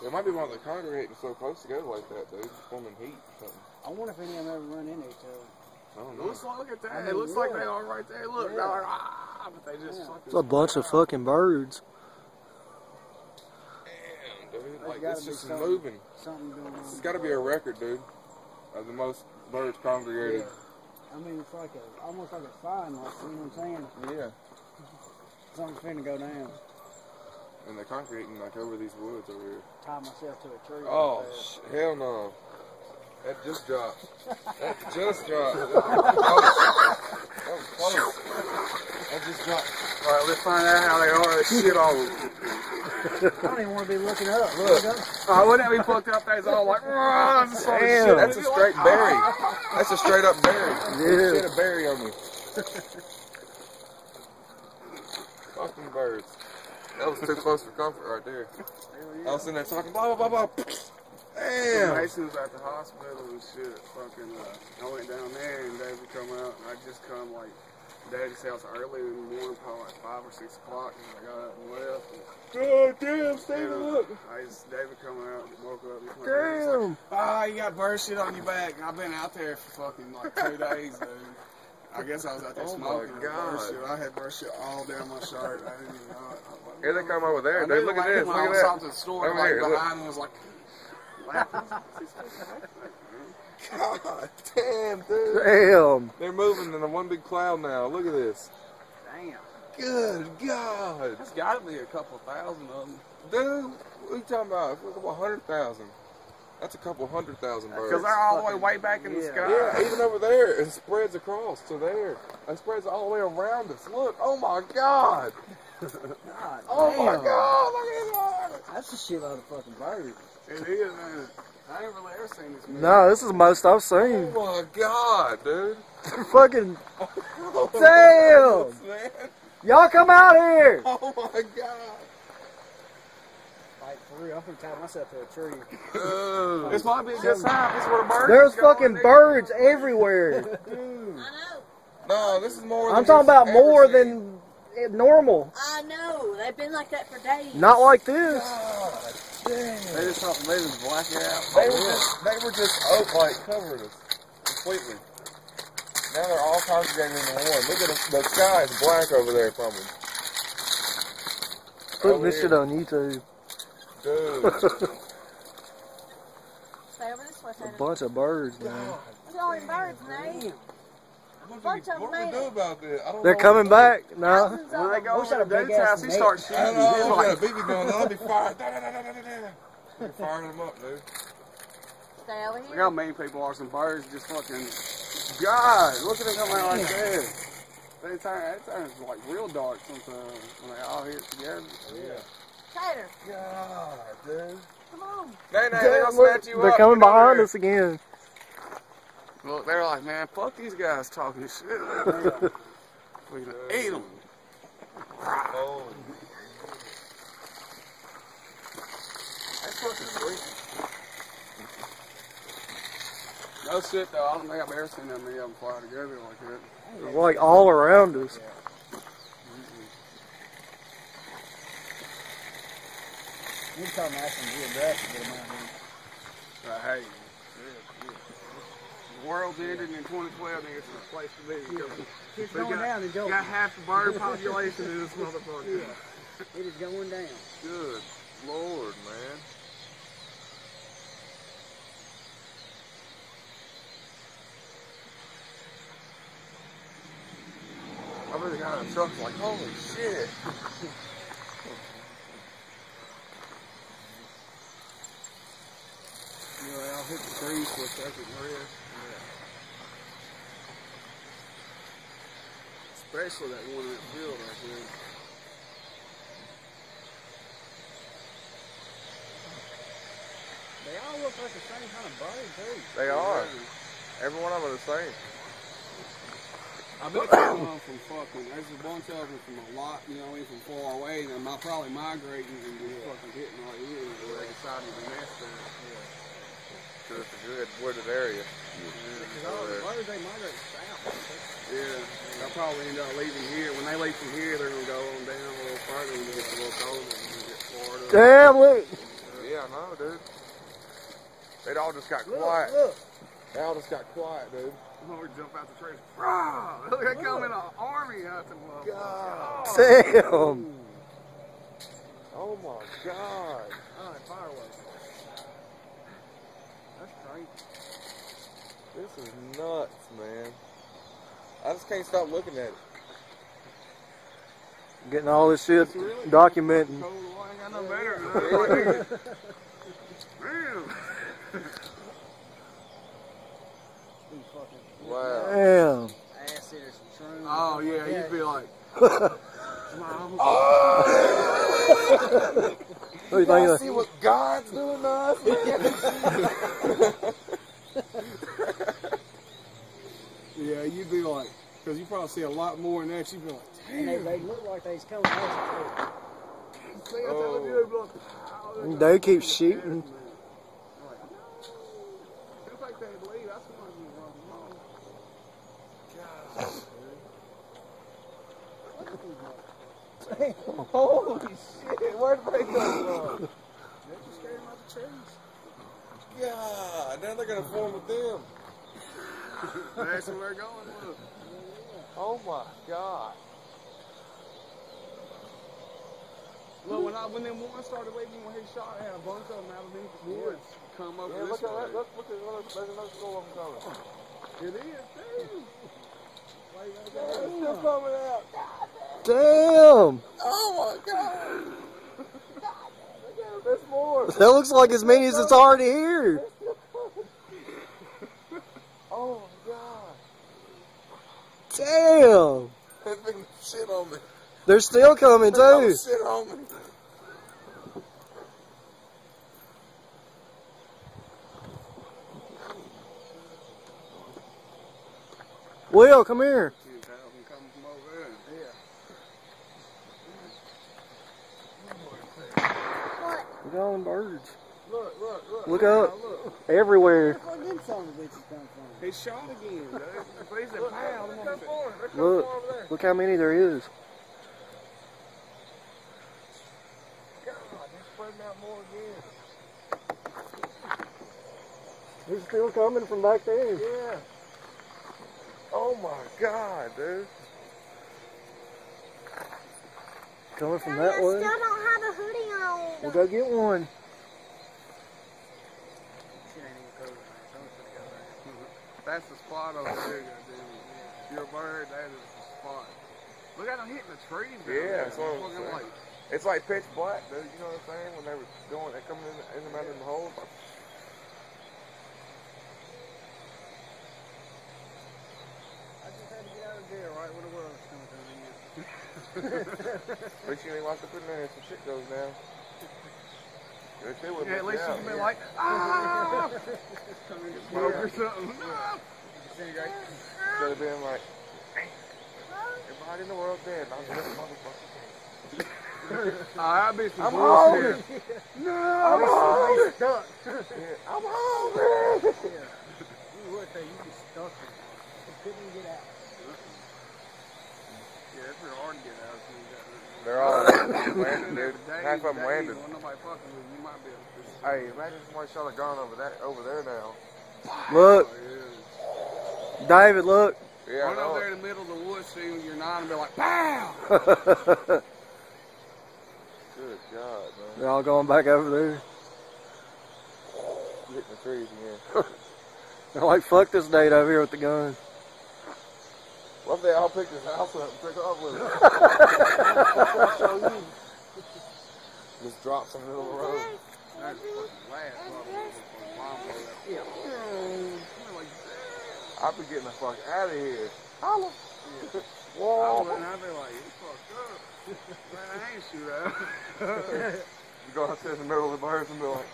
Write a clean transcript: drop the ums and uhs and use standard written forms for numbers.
It might be one of the congregating so close together like that, dude. Forming heat or something. I wonder if any of them ever run into each other. I don't know. Look at that. It looks like they are right there. Look, they're like, but they just fucking. It's a bunch of fucking birds. Damn, dude. Like, it's just moving. Something going on. It's got to be a record, dude, of the most birds congregated. Yeah. I mean, it's like almost like a sign, like, you know what I'm saying? Yeah. Something's finna go down. And they're congregating like over these woods over here. Tie myself to a tree. Oh, hell no. That just dropped. That just dropped. That was close. That just dropped. Alright, let's find out how they are. They shit all over. I don't even want to be looking up. Look. Wouldn't that be fucked up? They's all like, damn, that's a straight berry. That's a straight up berry. Yeah. Shit a berry on me. Fucking birds. That was too close for comfort right there. I was sitting there talking, blah, blah, blah, blah. Damn. Mason was at the hospital and shit. Fucking, I went down there and they would come out and I just come like, Daddy's house early in the morning, probably like 5 or 6 o'clock. And I got up and left. God damn, Steven, look. David come out and woke up. And Damn. Like, you got bird shit on your back. I've been out there for fucking like 2 days, dude. I guess I was out there smoking. God. Bird shit. I had bird shit all down my shirt. I didn't even know it. Like, Here they come over there. Dude, look at this. Look at that. I was to the store, over like, here, behind them was like, God damn, dude. Damn. They're moving in a one big cloud now. Look at this. Damn. Good God. There's got to be a couple thousand of them. Dude, what are you talking about? A couple 100,000. That's a couple 100,000 birds. Because they're all the way back in the sky. Yeah, even over there, it spreads across to there. It spreads all the way around us. Look, oh my God. God, Oh damn. my God, look at this. That's a shitload of fucking birds. It is, man. I ain't really ever seen this movie. No, this is the most I've seen. Oh my God, dude. Fucking damn. Y'all come out here. Oh my God. Like, for real, I'm gonna tie myself to a tree. This might be a good sign. This is where the birds There's go fucking birds everywhere. Dude. No, this is more than I'm talking about we've ever more seen. than normal. I know. They've been like that for days. Not like this. God damn. They just black out. They were just like covered us completely. Now they're all congregating in the one. Look at the sky is black over there from them. Putting this shit on YouTube. Dude. Stay over this way, A Tanner. bunch of birds, man. Look at all them birds, man. What do we do about this? I don't They're know coming back. No. Thousands When of they them. go over to Dave's house, he starts I shooting. don't know. He's I like, got a BB gun. I'll be firing. You're firing them up, dude. Stay over look here. how many people are. Some birds just fucking. God, look at them coming out like that. They turn like real dark sometimes when they all hit together. Yeah. Tater, God, dude. come on. They're gonna snatch you They're up. coming Get over behind there. us again. Look, they're like, man, fuck these guys talking shit. We're gonna eat them. Oh. That's fucking sweet. No shit though, I don't think I've ever seen that many of them fly together like that. They're like all around us. You can tell them that's some geographic get them out here. Hey, the world's ended in 2012, nigga, it's a place to be. It's going down in Joelton. Got half the bird population in this motherfucker. It is going down. Good Lord, man. I really got in trouble like, holy shit. You know, I'll hit the trees for a second and rest. Especially that one in that field right there. They all look like the same kind of bird, too. They are. Every one of them are the same. I bet there's one from fucking, there's a bunch of them from a lot, you know, from far away, and they're probably migrating and just fucking hitting all year where they decided to nest there. because it's a good wooded area. Because all the birds, they migrate south. Yeah, they'll probably end up leaving here. When they leave from here, they're gonna go on down a little further and get a little colder and get Florida. Damn, look. Yeah, I know, dude. They all just got Look, quiet. look. They all just got quiet, dude. I'm gonna jump out the tree. Rah! Look, they come in an army out the God. Damn. Oh my God. Oh, fireworks. That's crazy. This is nuts, man. I just can't stop looking at it. Getting all this shit documenting. cold. I ain't got no better. Damn. These fucking Wow. Damn. acid or some shrooms. Oh yeah, you'd be like, Mom. What do you think of See what God's doing to us, man? Yeah, you'd be like, because you probably see a lot more than that. You'd be like, And they look like they's coming out. see, I told you, they'd be like, They keep shooting. It's like they leave. That's what I'm wrong. Holy shit, where'd they come from? They just scared them out the trees. God, now they're gonna form with them. That's where they're going. Look. Oh my God. Look, when them ones started leaving when he shot, I had a bunch of them out of these woods come up Yeah, this look at way. that. Look at there's another school of them coming. It is, too. They're still coming out. Damn. Oh my God. There's more. That looks like as many as it's already here. Oh my God. Damn. They're big shit on me. They're still coming They're too. shit on me. Will, come here. Dude, that one coming from over there. Yeah. Look at all them birds. Look. Look up. Everywhere. Where them son of bitches come from? He shot again, dude. He said, pow. They're coming over there. Look how many there is. God, they're spreading out more again. They're still coming from back there. Yeah. Oh my God, dude. Coming from Daddy, that way. I still don't have a hoodie on. We'll go get one. Shit ain't even cold. That's the spot over there, goddamn. If you're a bird, that is the spot. Look at them hitting the trees down Yeah, there. that's what I'm Fucking saying. like, It's like pitch black, dude. You know what I'm saying? When they were going, they coming in the mountain hole. I just had to get out of jail right when the world was coming to an end. At least you ain't locked up in there. Some shit goes down. If they would yeah, at least you down, can be yeah. like, ah! Come in and smoke or something. Ah! Instead of being like, hey, everybody in the world dead. I'm just a motherfucker. I'd be some I'm bullshit. hungry. No! I'm hungry. Stuck. Yeah, I'm hungry. You would say you be stuck in it. You couldn't get out. Yeah, it's real hard to get out. So you got They're all landed, dude. Half of them landed. When nobody fucking with you, you might be able to. Hey, imagine somebody shot a gun over there now. Look, Oh, yeah. David, look. Yeah, I Run know over it. there in the middle of the woods, see when you're not, and be like, pow! Good God, man. They're all going back over there. Hitting the trees again. They're like, fuck this date over here with the gun. What if they all picked this house up and took off with it? Show you. Just drops in the middle of the road. That's fucking last fucking bomb blow that. Yeah. Like, I'll be getting the fuck out of here. Holla. I Whoa. would, and I'd be like, you fucked up. Man, I ain't shoot out. You go upstairs in the middle of the birds and be like,